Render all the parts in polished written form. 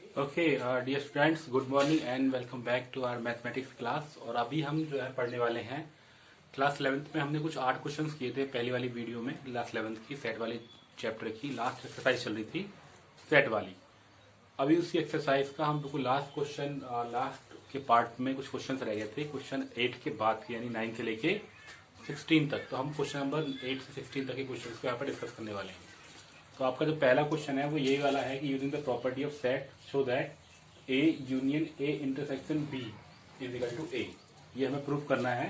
Okay dear students, good morning and welcome back to our mathematics class. और अभी हम जो है पढ़ने वाले हैं क्लास 11th में। हमने कुछ 8 क्वेश्चंस किए थे पहली वाली वीडियो में, क्लास 11th की सेट वाली चैप्टर की लास्ट एक्सरसाइज चल रही थी सेट वाली। अभी उसी एक्सरसाइज का हम बिल्कुल लास्ट क्वेश्चन, लास्ट के पार्ट में कुछ क्वेश्चन रह गए थे, क्वेश्चन 8 के बाद के, यानी 9 से लेके 16 तक। तो हम क्वेश्चन नंबर 8 से 16 तक के क्वेश्चन को यहाँ पर डिस्कस करने वाले हैं। तो आपका जो पहला क्वेश्चन है वो यही वाला है कि using the property of set show that A union A intersection B is equal to A. ये हमें प्रूफ करना है।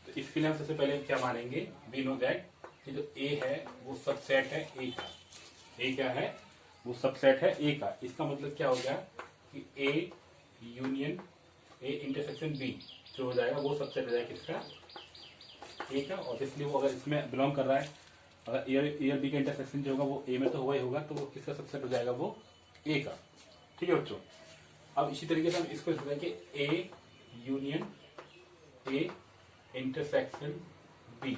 तो इसके लिए हम सबसे पहले क्या मानेंगे, वी नो दैट कि जो ए है वो सबसेट है ए का। ए क्या है, वो सबसेट है ए का। इसका मतलब क्या हो गया कि A union A intersection B जो हो जाएगा वो सबसेट हो जाएगा किसका, ए का। और इसलिए वो अगर इसमें बिलोंग कर रहा है, अगर ए और बी का इंटरसेक्शन जो होगा वो ए में तो हुआ ही होगा, तो वो किसका सबसेट हो जाएगा, वो ए का। ठीक है बच्चों। अब इसी तरीके से हम इसको लिखते हैं कि A union A intersection B.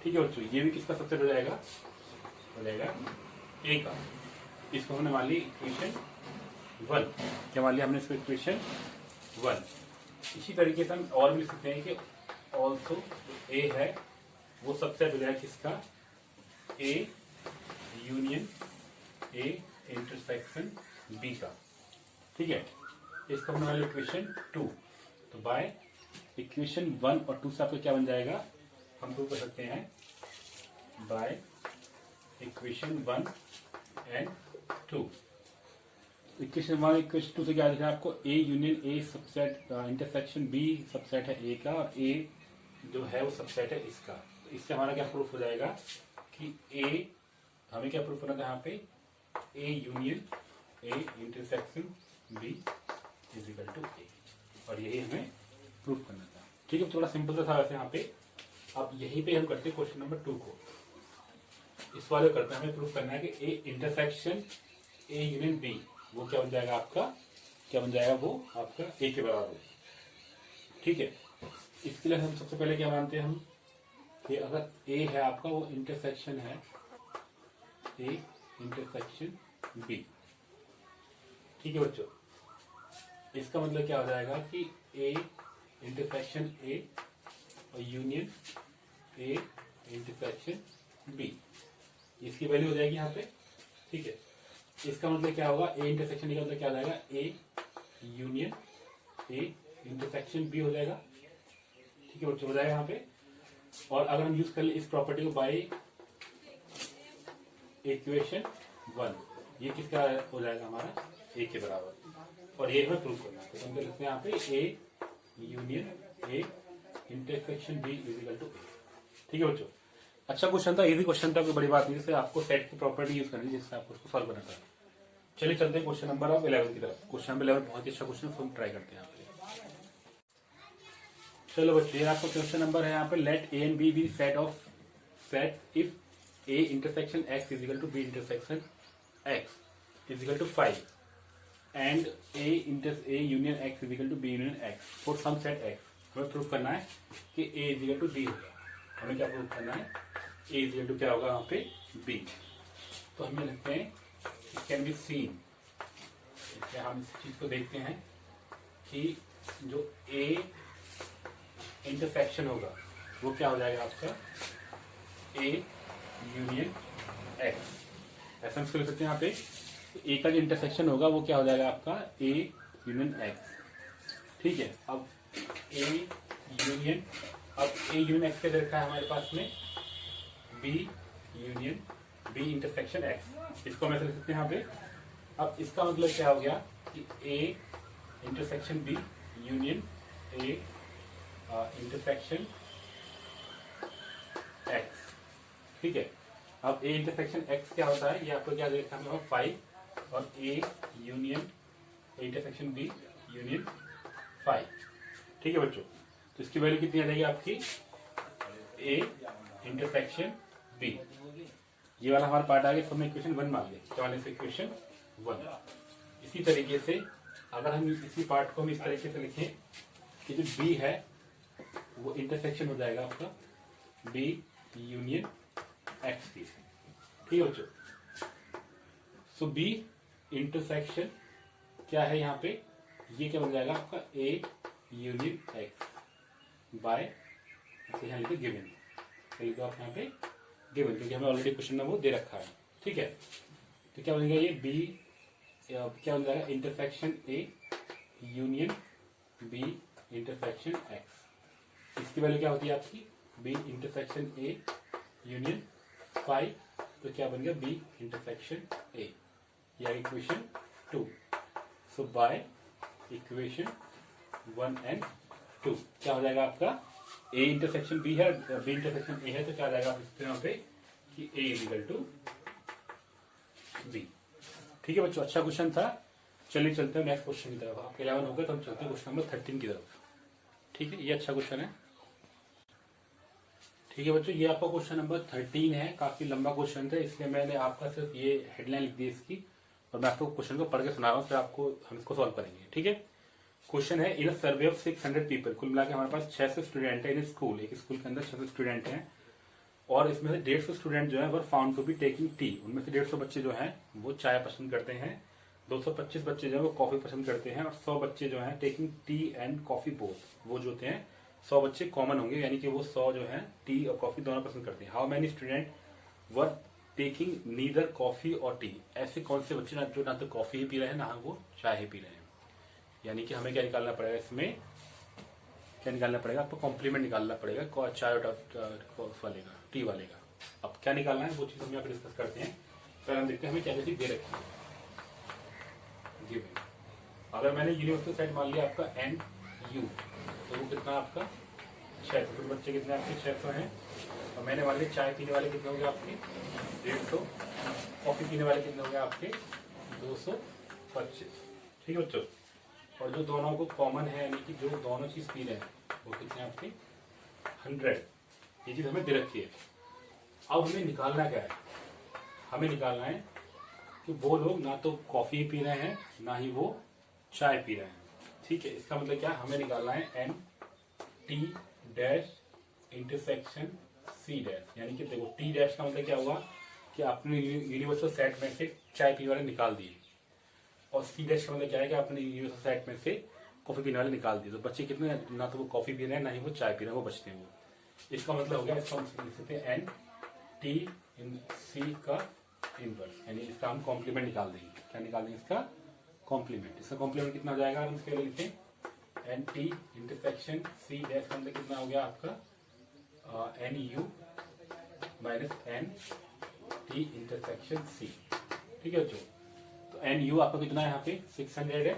ठीक है बच्चों, ये भी किसका सबसेट हो जाएगा ए का। इसको हमने मान ली इक्वेशन 1। क्या मान लिया हमने इसको, इक्वेशन 1। इसी तरीके से हम और भी लिख सकते हैं कि ऑल्सो ए है वो सबसेट हो जाएगा किसका, A union A intersection B का। ठीक है, इसका हमने वाला इक्वेशन 2। तो बाय इक्वेशन 1 और 2 से आपको क्या बन जाएगा, हम प्रूव कर सकते हैं by equation 1 and 2। Equation 1 equation 2 से क्या दिखा आपको, A union A subset intersection B subset है ए का, और ए जो है वो सबसेट है इसका। तो इससे हमारा क्या प्रूफ हो जाएगा कि ए, हमें क्या प्रूफ करना था यहाँ पे, A union A intersection B is equal to A, और यही हमें प्रूफ करना था। ठीक है, थोड़ा सिंपल सा था वैसे यहाँ पे। अब यहीं पे हम करते हैं क्वेश्चन नंबर 2 को। इस वाले करते हैं, हमें प्रूफ करना है कि A intersection A union B वो क्या बन जाएगा आपका, क्या बन जाएगा वो आपका ए के बराबर। ठीक है, इसके लिए हम सबसे पहले क्या मानते हैं हम कि अगर ए है आपका वो इंटरसेक्शन है ए इंटरसेक्शन बी। ठीक है बच्चों, इसका मतलब क्या हो जाएगा कि ए इंटरसेक्शन ए और यूनियन ए इंटरसेक्शन बी, इसकी वैल्यू हो जाएगी यहाँ पे। ठीक है, इसका मतलब क्या होगा, ए इंटरसेक्शन बी का मतलब क्या हो जाएगा, A union A intersection B हो जाएगा। ठीक है बच्चों, हो जाएगा यहाँ पे। और अगर हम यूज कर ले इस प्रॉपर्टी को बाय इक्वेशन 1, ये किसका हो जाएगा हमारा, ए के बराबर। और ये हमें प्रूव करना है। तो हम लिखते हैं यहाँ पे A union A intersection B is equal to A. ठीक है बच्चों, अच्छा क्वेश्चन था, इजी क्वेश्चन था, कोई बड़ी बात नहीं। जिससे आपको सेट की प्रॉपर्टी यूज करनी है जिससे आपको उसको सॉल्व करना था। चलिए चलते हैं क्वेश्चन नंबर 11 की तरफ। क्वेश्चन नंबर 11 बहुत ही अच्छा क्वेश्चन है, हम ट्राई करते हैं यहाँ पे। चलो बच्चों, ये आपका क्वेश्चन नंबर है यहाँ पे, let A and B be set of set if A intersection X is equal to B intersection X is equal to 5 and A union X is equal to B union X for some set X. हमें prove करना है कि A is equal to B होगा। हमें क्या prove करना है, ए is equal to क्या होगा यहाँ पे, बी। तो हमें लिखते हैं इट कैन बी सीन, हम इस चीज को देखते हैं कि जो ए इंटरसेक्शन होगा वो क्या हो जाएगा आपका, ए यूनियन एक्स। ऐसा हम इसको लिख सकते हैं यहाँ पे, ए का जो इंटरसेक्शन होगा वो क्या हो जाएगा आपका, ए यूनियन एक्स। ठीक है, अब ए यूनियन, अब ए यूनियन एक्स का रखा है हमारे पास में B union B intersection X. इसको हम ऐसे लिख सकते हैं यहाँ पे। अब इसका मतलब क्या हो गया कि A intersection B union A intersection X. ठीक है, अब ए इंटरसेक्शन एक्स क्या होता है, ये आपको क्या देखा है, 5 और A union A intersection B union 5। ठीक है बच्चों, तो इसकी वैल्यू कितनी आ जाएगी आपकी, ए इंटरसेक्शन बी। ये वाला हमारा पार्ट आ गया, तो हमने इक्वेशन 1 मान लिया। क्या वाले इक्वेशन 1। इसी तरीके से अगर हम इसी पार्ट को हम इस तरीके से लिखें कि जो बी है वो इंटरसेक्शन हो जाएगा आपका बी यूनियन एक्स की। ठीक है बच्चों, सो बी इंटरसेक्शन क्या है यहाँ पे, ये क्या बन जाएगा आपका ए यूनियन एक्स बाय, यहाँ लिखे गिवन, लिखो आप यहाँ पे गिवन, क्योंकि हमें ऑलरेडी क्वेश्चन में वो दे रखा है। ठीक है, तो क्या बनेगा ये बी, क्या बन जाएगा intersection A union B intersection X. इसकी वैल्यू क्या होती है आपकी, बी इंटरसेक्शन ए यूनियन 5, तो क्या बन गया बी इंटरसेक्शन ए, या equation 2। So bye equation 1 and 2 क्या हो जाएगा आपका, ए इंटरसेक्शन बी है, बी इंटरसेक्शन ए है, तो क्या आ जाएगा यहाँ पे कि ए इक्वल टू बी। ठीक है बच्चों, अच्छा क्वेश्चन था। चलिए चलते हैं नेक्स्ट क्वेश्चन की तरफ। आपके 11 हो गए तो हम चलते हैं क्वेश्चन नंबर 13 की तरफ। ठीक है, ये अच्छा क्वेश्चन है। ठीक है बच्चों, ये आपका क्वेश्चन नंबर 13 है। काफी लंबा क्वेश्चन था, इसलिए मैंने आपका सिर्फ ये हेडलाइन लिख दी इसकी, और मैं आपको क्वेश्चन को पढ़ के सुना रहा हूँ, फिर आपको हम इसको सॉल्व करेंगे। ठीक है, क्वेश्चन है इन सर्वे ऑफ 600 पीपल, कुल मिला के हमारे पास 600 स्टूडेंट है इन स्कूल, एक स्कूल के अंदर 600 स्टूडेंट हैं, और इसमें से 150 स्टूडेंट जो है वो found to be taking tea, उनमें से 150 बच्चे जो हैं वो चाय पसंद करते हैं, 225 बच्चे जो है वो कॉफी पसंद करते हैं, और 100 बच्चे जो हैं taking tea and coffee both, वो जो होते हैं 100 बच्चे कॉमन होंगे, यानी कि वो 100 जो है टी और कॉफी दोनों पसंद करते हैं। How many student were taking neither coffee और टी, ऐसे कौन से बच्चे जो ना तो कॉफी ही पी रहे हैं ना वो चाय ही पी रहे हैं। यानी कि हमें क्या निकालना पड़ेगा, इसमें क्या निकालना पड़ेगा, आपको कॉम्प्लीमेंट निकालना पड़ेगा चाय और वाले का, टी वाले का। अब क्या निकालना है वो चीज हम यहाँ पे डिस्कस करते हैं। पहले हम देखते हैं हमें क्या चीज दे रखी है गिवन। अगर मैंने यूनिवर्सल सेट मान लिया आपका एन यू, तो वो कितना आपका 600, तो बच्चे कितने आपके 600 हैं, और मैंने मान लिया चाय पीने वाले कितने होंगे आपके 150, कॉफी पीने वाले कितने होंगे आपके 225। ठीक है बच्चों, और जो दोनों को कॉमन है, यानी कि जो दोनों चीज पी रहे हैं वो कितने आपके 100, ये चीज हमें दे रखी है। अब हमें निकालना क्या है, हमें निकालना है कि वो लोग ना तो कॉफी पी रहे हैं ना ही वो चाय पी रहे हैं। ठीक है, इसका मतलब क्या, हमें निकालना है n T dash intersection C dash, यानी कि देखो टी डैश का मतलब क्या हुआ कि आपने यूनिवर्सल सेट में से चाय पीने वाले निकाल दिए, और सी डैश का मतलब क्या है कि आपने यूनिवर्सल सेट में से कॉफी पीने वाले निकाल दिए, तो बच्चे कितने, ना तो वो कॉफी पी रहे हैं ना ही वो चाय पी रहे हैं, वो बचते हैं वो। इसका मतलब हो गया, इसका हम लिख सकते हैं एन टी इन सी का इनवर्स, यानी इसका हम कॉम्प्लीमेंट निकाल देंगे। क्या निकाल देंगे, इसका कॉम्प्लीमेंट। इसका कॉम्प्लीमेंट कितना हो जाएगा, हम इसके लिए लिखें n T intersection C dash का मतलब कितना हो गया आपका n U minus n T intersection C. ठीक है बच्चों, तो एन यू आपका कितना है यहाँ पे 600 है,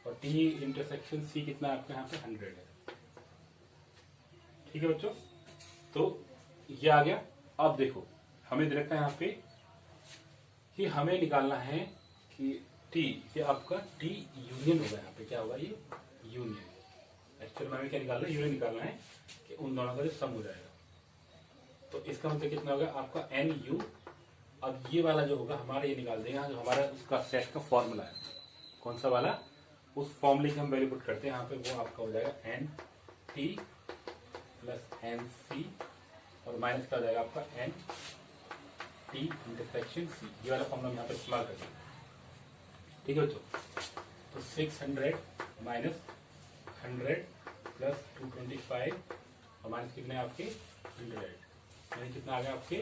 और टी इंटरसेक्शन सी कितना है आपका यहाँ पे 100 है। ठीक है बच्चों, तो ये आ गया। अब देखो हमें दे रखा है यहाँ पे कि हमें निकालना है कि टी, ये आपका टी यूनियन होगा, यहाँ पे क्या होगा ये यूनियन। एक्चुअली हमें क्या निकालना है, यूनियन निकालना है कि उन दोनों का जो सम हो जाएगा, तो इसका मतलब कितना होगा आपका एन यू। अब ये वाला जो होगा हमारा, ये निकाल देगा जो हमारा उसका सेट का फॉर्मूला है, कौन सा वाला, उस फॉर्मूले की हम वैल्यू पुट करते हैं यहाँ पे, वो आपका हो जाएगा n T plus n C, और माइनस क्या हो जाएगा आपका एन टी इंटरसेक्शन सी। ये वाला फॉर्मूला हम यहाँ पे इस्तेमाल करते हैं। ठीक है बच्चों, तो 600 माइनस 100 प्लस 225, और माइनस कितने आपके 100, यानी कितना आ गया आपके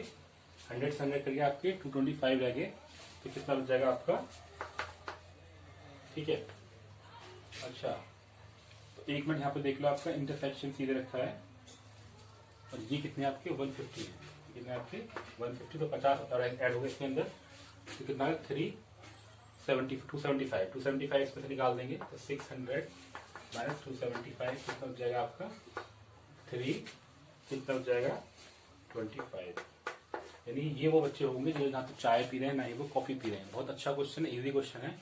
100 से 100 करके आपके 225 रह गए, तो कितना बच जाएगा आपका। ठीक है, अच्छा तो एक मिनट यहाँ पे देख लो, आपका इंटरसेक्शन सीधे रखा है, और ये कितने आपके 150 है, कितने आपके 150, तो 50 और ऐड हो गए इसके अंदर, तो कितना है 275 इसमें से निकाल देंगे, तो 600 माइनस 275 कितना बच जाएगा आपका 3, कितना बच जाएगा 25। यानी ये वो बच्चे होंगे जो ना तो चाय पी रहे हैं ना ही वो कॉफी पी रहे हैं। बहुत अच्छा क्वेश्चन है, इजी क्वेश्चन है,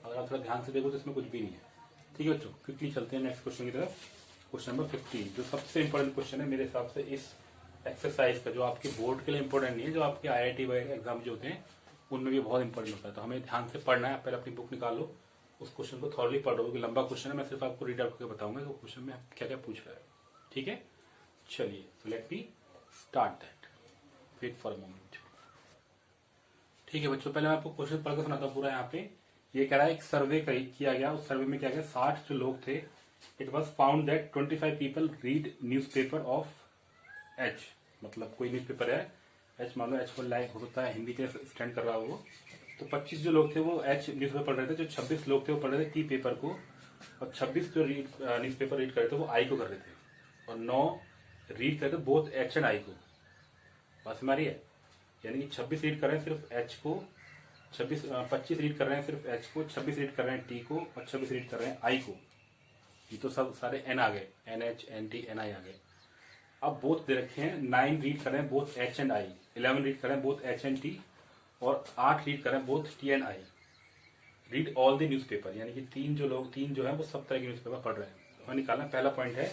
अगर आप थोड़ा ध्यान से देखो तो इसमें कुछ भी नहीं है। ठीक है बच्चों, क्विकली चलते हैं नेक्स्ट क्वेश्चन की तरफ। क्वेश्चन नंबर 15 जो सबसे इंपॉर्टेंट क्वेश्चन है मेरे हिसाब से इस एक्सरसाइज का, जो आपके बोर्ड के लिए इंपॉर्टेंट नहीं है, जो आपके IIT वगैरह एग्जाम जो होते हैं उनमें भी बहुत इंपॉर्टेंट होता है, तो हमें ध्यान से पढ़ना है। पहले अपनी बुक निकाल लो, उस क्वेश्चन को थॉरली पढ़ लो, क्योंकि लंबा क्वेश्चन है, मैं सिर्फ आपको रीड आउट करके बताऊंगा कि क्वेश्चन में क्या क्या पूछ रहा है। ठीक है, चलिए let me start that, wait for a moment. ठीक है बच्चों, पहले मैं आपको क्वेश्चन पढ़कर सुनाता हूँ पूरा यहाँ पे ये कह रहा है एक सर्वे किया गया, उस सर्वे में क्या गया 60 जो लोग थे, it was found that 25 people read news paper of H, मतलब कोई न्यूज पेपर है एच, मान लो एच को लाइक हो सकता है हिंदी के स्टैंड कर रहा हो वो, तो 25 जो लोग थे वो एच न्यूज पेपर पढ़ रहे थे, जो 26 लोग थे वो पढ़ रहे थे टी पेपर को, और 26 जो न्यूज पेपर रीड कर रहे थे वो आई को कर रहे थे, और 9 रीड कर रहे थे बोथ एच एंड आई को। बात हमारी है, यानी कि 26 रीड कर रहे हैं सिर्फ एच को, 25 रीड कर रहे हैं सिर्फ एच को, 26 रीड कर रहे हैं टी को, और 26 रीड कर रहे हैं आई को। ये तो सब सारे एन आ गए, N H N T N I आ गए। अब बोथ दे रखे हैं, 9 रीड कर रहे हैं both H and I, 11 read कर रहे हैं बोथ एच एंड टी, और 8 रीड कर रहे हैं both T and I. Read all the news paper, यानी कि तीन जो है वो सब तरह के न्यूज पेपर पढ़ रहे हैं। हमें निकालना पहला पॉइंट है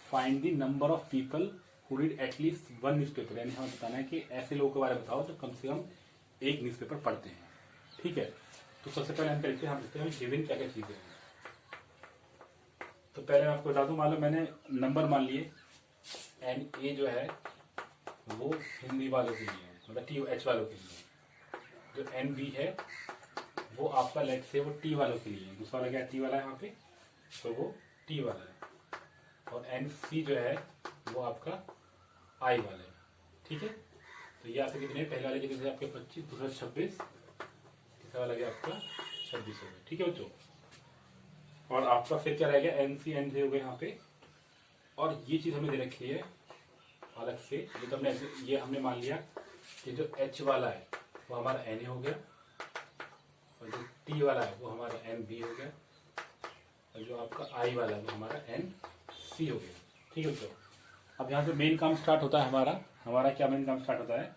find the number of people who read at least one news paper, यानी हमें बताना है कि ऐसे लोगों के बारे में बताओ जो कम से कम एक न्यूज पेपर पढ़ते हैं। ठीक है, तो सबसे पहले हम देखते हैं गिवन क्या क्या चीजें हैं। तो पहले मैं आपको बता दूं, मान लो मैंने नंबर मान लिए एन ए जो है वो हिंदी वालों के लिए है, मतलब टी एच वालों के लिए। जो एन बी है वो आपका लेट से वो टी वालों के लिए है, दूसरा वाला क्या टी वाला है वहाँ पे, तो वो टी वाला है। और एन सी जो है वो आपका आई वाला है। ठीक है, तो ये आपके कितने, पहले वाले कितने थे आपके 25, दूसरा 26, तीसरा वाला गया आपका 26 हो गया। ठीक है बच्चों, और आपका फिर क्या रह गया एन सी एन हो गए यहाँ पे। और ये चीज हमें दे रखी है अलग से, ये हमने मान लिया कि जो एच वाला है वो हमारा एन ए हो गया, और जो टी वाला है वो हमारा एन बी हो गया, और जो आपका आई वाला है वो हमारा एन सी हो गया। ठीक है बच्चों, अब यहाँ से मेन काम स्टार्ट होता है हमारा क्या मेन काम स्टार्ट होता है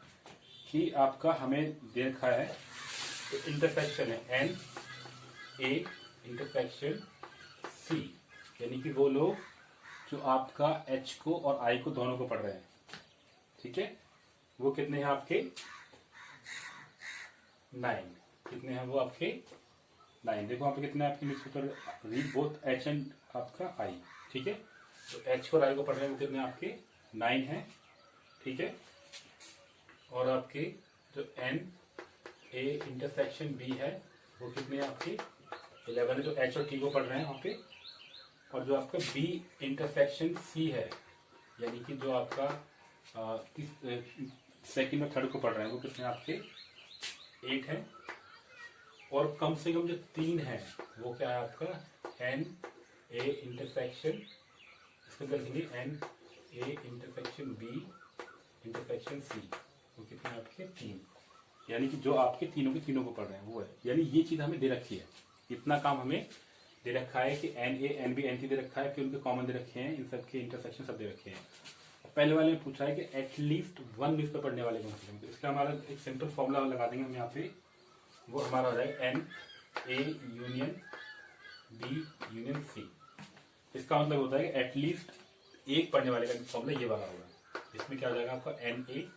कि आपका हमें दे रखा है तो इंटरसेक्शन है एन ए इंटरसेक्शन सी, यानी कि वो लोग जो आपका एच को और आई को दोनों को पढ़ रहे हैं। ठीक है, वो कितने हैं आपके 9, कितने हैं वो आपके 9। देखो यहाँ पे कितने आपके newspaper read both H and आपका आई। ठीक है, तो एच और आई को पढ़ रहे हैं वो कितने आपके 9 हैं। ठीक है, और आपके जो एन ए इंटरसेक्शन बी है वो कितने आपके 11 है, जो एच और टी को पढ़ रहे हैं वहाँ पे। और जो आपका बी इंटरसेक्शन सी है, यानी कि जो आपका सेकंड और थर्ड को पढ़ रहे हैं वो कितने आपके 8 है। और कम से कम जो 3 है वो क्या है आपका एन ए इंटरसेक्शन, इसके अंदर लिखेंगे n A intersection B intersection C, वो कितने आपके 3, यानी कि जो आपके तीनों को पढ़ रहे हैं वो है। यानी ये चीज हमें दे रखी है, इतना काम हमें दे रखा है कि N A N B N T दे रखा है, फिर उनके कॉमन दे रखे हैं, इन सब के इंटरसेक्शन सब दे रखे हैं। पहले वाले में पूछा है कि एटलीस्ट वन न्यूज पेपर पढ़ने वाले कौन से, तो इसका हमारा एक सिंपल फॉर्मूला लगा देंगे हम यहाँ पे, वो हमारा हो जाएगा n A union B union C. इसका मतलब होता है कि एटलीस्ट एक पढ़ने वाले का फॉर्मूला ये वाला होगा। इसमें क्या हो जाएगा आपका n A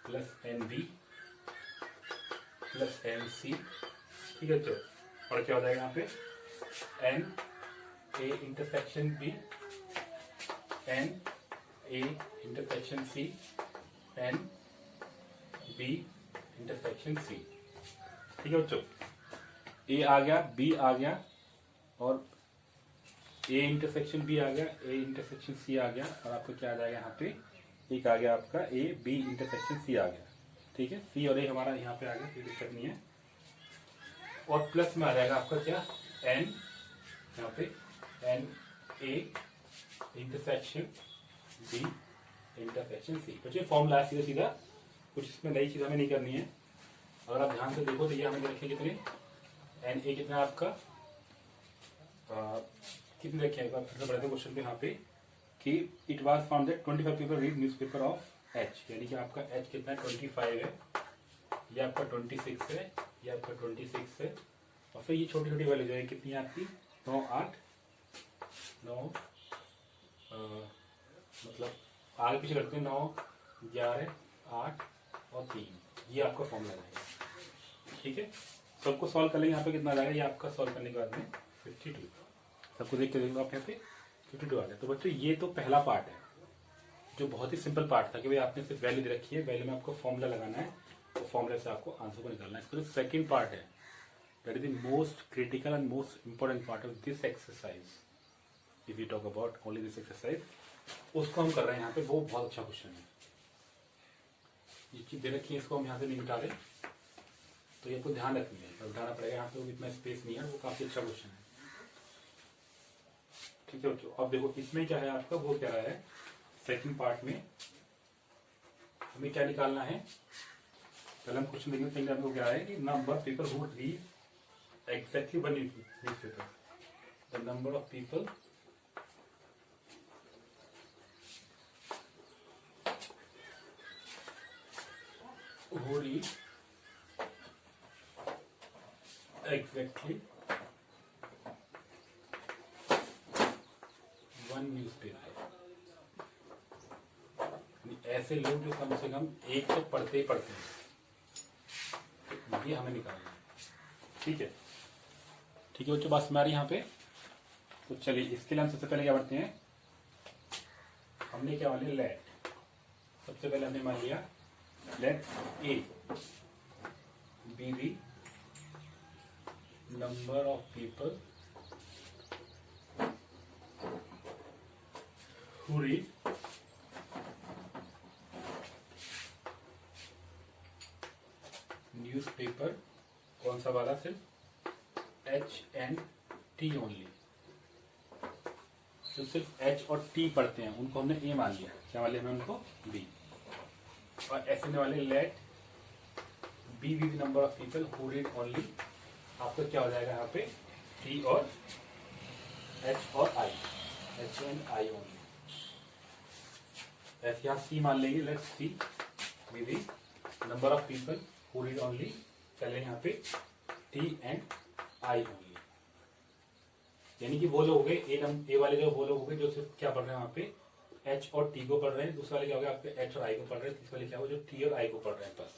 plus n B plus n C. ठीक है, तो और क्या हो जाएगा यहाँ पे N A intersection B n A intersection C n B intersection C. ठीक है बच्चों, ए आ गया, बी आ गया, और ए इंटरसेक्शन बी आ गया, ए इंटरसेक्शन सी आ गया, और आपको क्या आ जाएगा यहाँ पे एक आ गया आपका ए बी इंटरसेक्शन सी आ गया। ठीक है, सी और ए हमारा यहाँ पे आ गया, कोई दिक्कत नहीं है। और प्लस में आ जाएगा आपका क्या एन, यहाँ पे N A intersection B intersection C. तो ये फॉर्मूला है सीधा सीधा, कुछ इसमें नई चीज हमें नहीं करनी है। अगर आप ध्यान से देखो तो ये हमें रखे कितने एन ए कितना आपका कितने रखे हैं, फिर से पढ़ते क्वेश्चन पे यहाँ पे कि it was found that 25 people read newspaper of H, यानी कि आपका एच कितना है 25 है, ये आपका 26 है, ये आपका 26 है। और फिर ये छोटी छोटी वैल्यू जो है कितनी है आपकी 9 8 9 मतलब आगे पीछे करते हैं 9 11 8 और 3, ये आपका फॉर्मूला रहेगा। ठीक है, सबको सॉल्व कर लेंगे। यहाँ पे कितना आ जाएगा, ये आपका सॉल्व करने के बाद में 52, सबको देख के देखो आप यहाँ पे 52 आ गया। तो बच्चों ये तो पहला पार्ट है जो बहुत ही सिंपल पार्ट था कि भाई आपने सिर्फ वैल्यू दे रखी है, वैल्यू में आपको फॉर्मूला लगाना है, तो फॉर्मूले से आपको आंसर को निकालना है। इसका जो सेकंड पार्ट है that is the most critical and most important part of this exercise. If you talk about only this exercise, उसको हम कर रहे हैं यहाँ पे। वो बहुत अच्छा क्वेश्चन है। ये चीज दे रखी है, इसको हम यहाँ से नहीं मिटा रहे, तो ये आपको ध्यान रखनी है, बताना पड़ेगा। यहाँ पे वो इतना स्पेस नहीं है, वो काफी अच्छा क्वेश्चन है। ठीक है बच्चों, अब देखो इसमें क्या है आपका, वो क्या है सेकंड पार्ट में हमें क्या निकालना है। पहले हम क्वेश्चन देखेंगे, सेकंड पार्ट में क्या है कि number of people who read exactly one newspaper. The number of people who read exactly one newspaper। ऐसे लोग जो कम से कम एक तो पढ़ते ही पढ़ते हैं, ये हमें निकालना है। ठीक है, ठीक है बच्चों, बात हमारी यहाँ पे। तो चलिए इसके लिए हम सबसे पहले क्या पढ़ते हैं, हमने क्या मान लिया लेट। सबसे पहले हमने मान लिया let A be the number of people who read newspaper। कौन सा वाला, सिर्फ H and T ओनली। जो सिर्फ H और T पढ़ते हैं उनको हमने A मान लिया। क्या मान लिया हमने उनको B। और ऐसे वाले let B we number of people who read only. आपका क्या हो जाएगा यहाँ पे टी और एच और I, H and I only. ऐसे यहाँ सी मान लेंगे, let C be we number of people who read only. चले यहाँ पे टी एंड आई ओनली, यानी कि वो लोग हो गए ए वाले जो वो लोग हो गए जो सिर्फ क्या पढ़ रहे हैं वहां पे एच और टी को पढ़ रहे हैं। दूसरे वाले क्या हो गया आपके एच और आई को पढ़ रहे हैं। तीसरे वाले क्या हो जो टी और आई को पढ़ रहे हैं बस।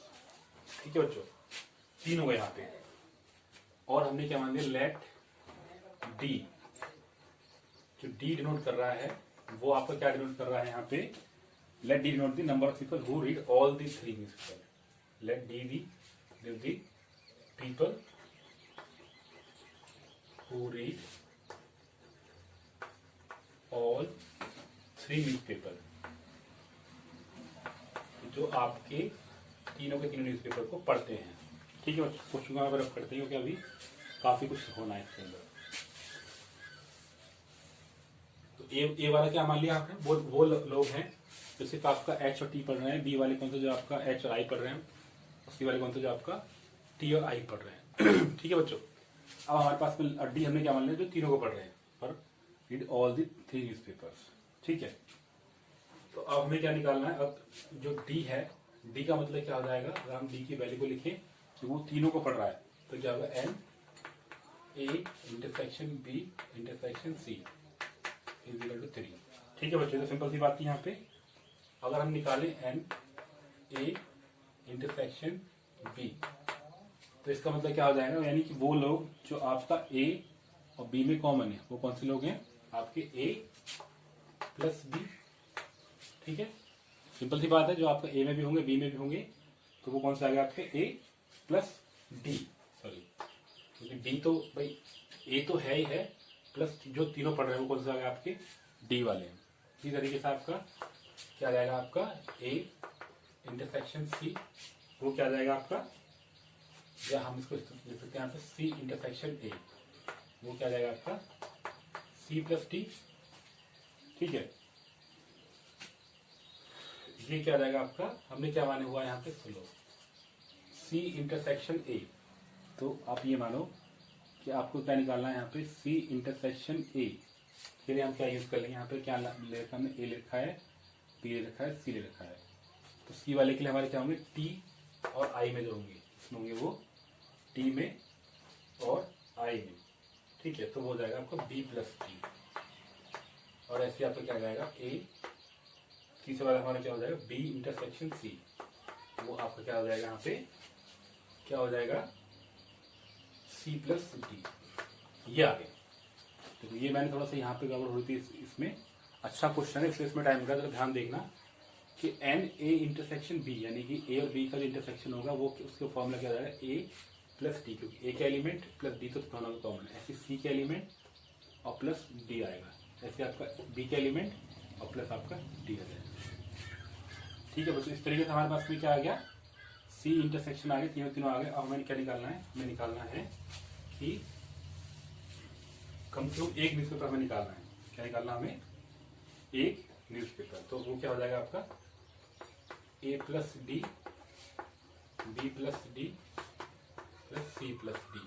ठीक है बच्चों, तीन हो गए यहाँ पे। और हमने क्या मान लिया लेट डी, जो डी डिनोट कर रहा है वो आपका क्या डिनोट कर रहा है यहाँ पे, let D denote the number of people who read all the three newspaper. Let D the people who read all three newspaper, जो आपके तीनों के तीनों न्यूज़पेपर को पढ़ते हैं। ठीक है, क्वेश्चन अगर आप करते हो कि अभी काफी कुछ होना है इसके अंदर। तो ए वाला क्या मान लिया आपने, वो लोग हैं जो सिर्फ आपका एच और टी पढ़ रहे हैं। बी वाले कौन सा जो आपका एच और आई पढ़ रहे हैं। और सी वाले कौन सा जो आपका टी और आई पढ़ रहे हैं। ठीक है बच्चों, अब हमारे पास में डी हमने क्या मान लिया जो तीनों को पढ़ रहे हैं, पर read all the three newspapers. ठीक है, तो अब हमें क्या निकालना है। अब जो डी है, डी का मतलब क्या हो जाएगा, अगर हम डी की वैल्यू को लिखें तो वो तीनों को पढ़ रहा है, तो क्या होगा n A intersection B intersection C is equal to 3। ठीक है बच्चों, तो सिंपल सी बात थी यहाँ पे। अगर हम निकालें एन ए इंटरसेक्शन बी, तो इसका मतलब क्या हो जाएगा, यानी कि वो लोग जो आपका ए और बी में कॉमन है वो कौन से लोग हैं, आपके ए प्लस बी। ठीक है, सिंपल सी बात है, जो आपका ए में भी होंगे बी में भी होंगे, तो वो कौन सा आएगा आपके ए प्लस डी। सॉरी, क्योंकि डी तो भाई ए तो है ही है, प्लस जो तीनों पढ़ रहे हैं वो कौन सा आएगा आपके डी वाले हैं। इसी तरीके से आपका क्या जाएगा, आपका ए इंटरसेक्शन सी, वो क्या जाएगा आपका, या हम इसको लिख सकते हैं यहाँ पे सी इंटरसेक्शन ए, वो क्या जाएगा आपका सी प्लस टी। ठीक है, ये क्या जाएगा आपका, हमने क्या माने हुआ यहाँ पे, सुनो सी इंटरसेक्शन ए। तो आप ये मानो कि आपको क्या निकालना है यहाँ पे सी इंटरसेक्शन ए के लिए हम क्या यूज कर लेंगे, यहाँ पे क्या ले रखा हमने, ए लिखा है, बी ले रखा है, सी ले रखा है। तो सी वाले के लिए हमारे क्या होंगे, टी और आई में जो होंगे, इसमें होंगे वो टी में और आई में। ठीक है, तो वो हो जाएगा आपका बी प्लस टी, और ऐसे आपका क्या जाएगा ए, तीसरे वाला हमारा क्या हो जाएगा बी इंटरसेक्शन सी, वो आपका क्या हो जाएगा यहाँ पे, क्या हो जाएगा सी प्लस टी। ये आ गया। तो ये मैंने थोड़ा सा यहाँ पे गड़बड़ हुई थी इसमें। अच्छा क्वेश्चन है, इसलिए इसमें टाइम लगा, तो ध्यान देखना कि एन ए इंटरसेक्शन बी, यानी कि ए और बी का जो इंटरसेक्शन होगा वो उसके फॉर्मूला क्या हो जाएगा, ए प्लस डी, क्योंकि ए के एलिमेंट प्लस डी तो दोनों का कॉमन है, ऐसे सी के एलिमेंट और प्लस डी आएगा, ऐसे आपका बी के एलिमेंट और प्लस आपका डी आ जाएगा। ठीक है बस इस तरीके से हमारे पास में क्या आ गया, सी इंटरसेक्शन आ गया, तीनों तीनों आ गए। अब हमें क्या निकालना है, हमें निकालना है कि कम से कम एक न्यूज़पेपर हमें निकालना है। क्या निकालना हमें, एक न्यूज़पेपर। तो वो क्या हो जाएगा आपका A plus D, B plus D plus C plus D.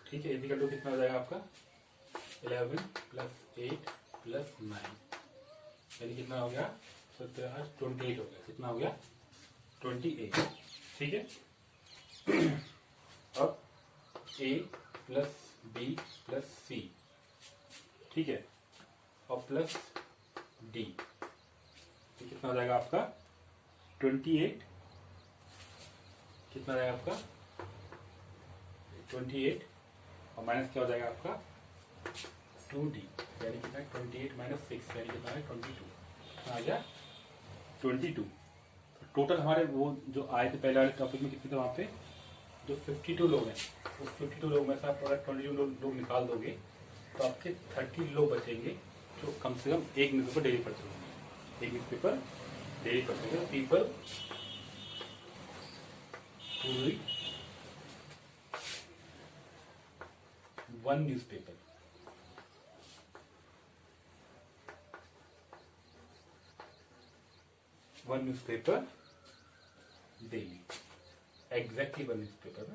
ठीक है, इक्वल टू कितना हो जाएगा आपका 11 प्लस 8 प्लस 9, यानी कितना हो गया 28 हो गया। कितना हो गया 28। ठीक है, अब ए प्लस बी प्लस सी, ठीक है, और प्लस डी, कितना हो जाएगा आपका 28। कितना जाएगा आपका 28 और माइनस क्या हो जाएगा आपका 2d, यानी कितना है 28 माइनस 6, यानी कितना है 22। कितना आ गया 22। टोटल हमारे वो जो आए थे पहले वाले टॉपिक में कितने थे वहाँ पे, जो 52 लोग हैं, उस 52 लोग में से आप अगर 22 लोग निकाल दोगे तो आपके 30 लोग बचेंगे जो कम से कम एक न्यूज़पेपर डेली पढ़ते होंगे, एक न्यूज़पेपर डेली पढ़ते होंगे। People who read one newspaper, daily, exactly one newspaper,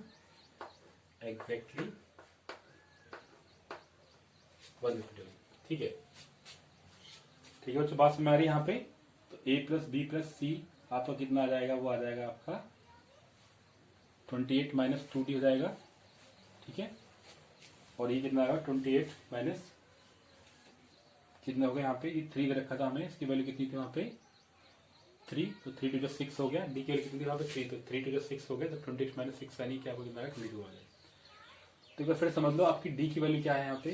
exactly one newspaper। ठीक है, ठीक है बच्चों, बात समझ आ रही है यहाँ पे। तो ए प्लस बी प्लस सी आपका कितना आ जाएगा, वो आ जाएगा आपका 28 माइनस 2d हो जाएगा। ठीक है, और ये कितना आएगा 28 माइनस कितना हो गया, यहाँ पे ये 3 रखा था हमने, इसकी वैल्यू कितनी थी वहाँ पे 3, तो 3 टू 6 हो गया। डी की वैल्यू कितनी थी वहाँ पे 3, तो 3 टू 6 हो गया, तो 28 माइनस 6 यानी क्या कितना आएगा 22 आ जाएगा। तो एक बार फिर समझ लो आपकी डी की वैल्यू क्या है यहाँ पे,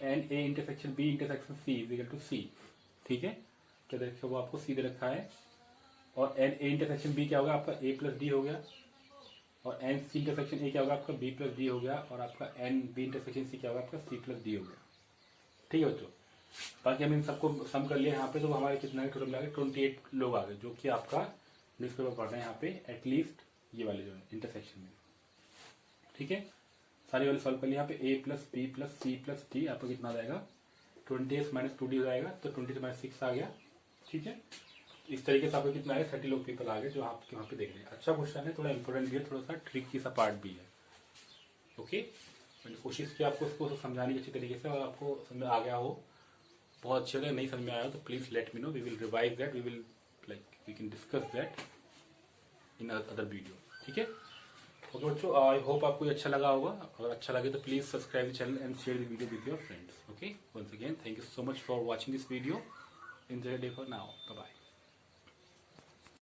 N A intersection B intersection C is equal to C. ठीक है, क्या देखो वो आपको सी दे रखा है, और एन ए इंटरसेक्शन बी क्या होगा आपका ए प्लस डी हो गया, और एन सी इंटरसेक्शन ए क्या होगा आपका बी प्लस डी हो गया, और आपका एन बी इंटरसेक्शन सी क्या होगा आपका सी प्लस डी हो गया। ठीक है बच्चों, बाकी हम इन सबको सम कर लिया यहाँ पे, तो हमारे कितना है टोटल मिला के 28 लोग आ गए जो कि आपका न्यूज़पेपर पढ़ रहे हैं यहाँ पे, एटलीस्ट ये वाले जो है इंटरसेक्शन में। ठीक है, सारी वाले सॉल्व कर लिया। यहाँ पे A plus B plus C plus D आपका कितना आ जाएगा 28 माइनस 2d हो जाएगा, तो 20 माइनस 6 आ गया। ठीक है, इस तरीके से आपको कितना आएगा 30 लोग पीपल आ गए जो आपके वहाँ पे देख रहे हैं। अच्छा क्वेश्चन है, थोड़ा इंपॉर्टेंट भी है, थोड़ा सा ट्रिकी सा पार्ट भी है। ओके, मैंने कोशिश की आपको उसको समझाने की अच्छी तरीके से, और आपको समझ आ गया हो बहुत अच्छे लगे, नहीं समझ में आया हो तो please let me know, we will revise that, we can discuss that in other video. ठीक है, ओके बच्चों, आई होप आपको अच्छा लगा होगा। अगर अच्छा लगे तो please subscribe the channel and share the video with your friends. Okay, once again thank you so much for watching this video. Enjoy the day for now. Bye bye.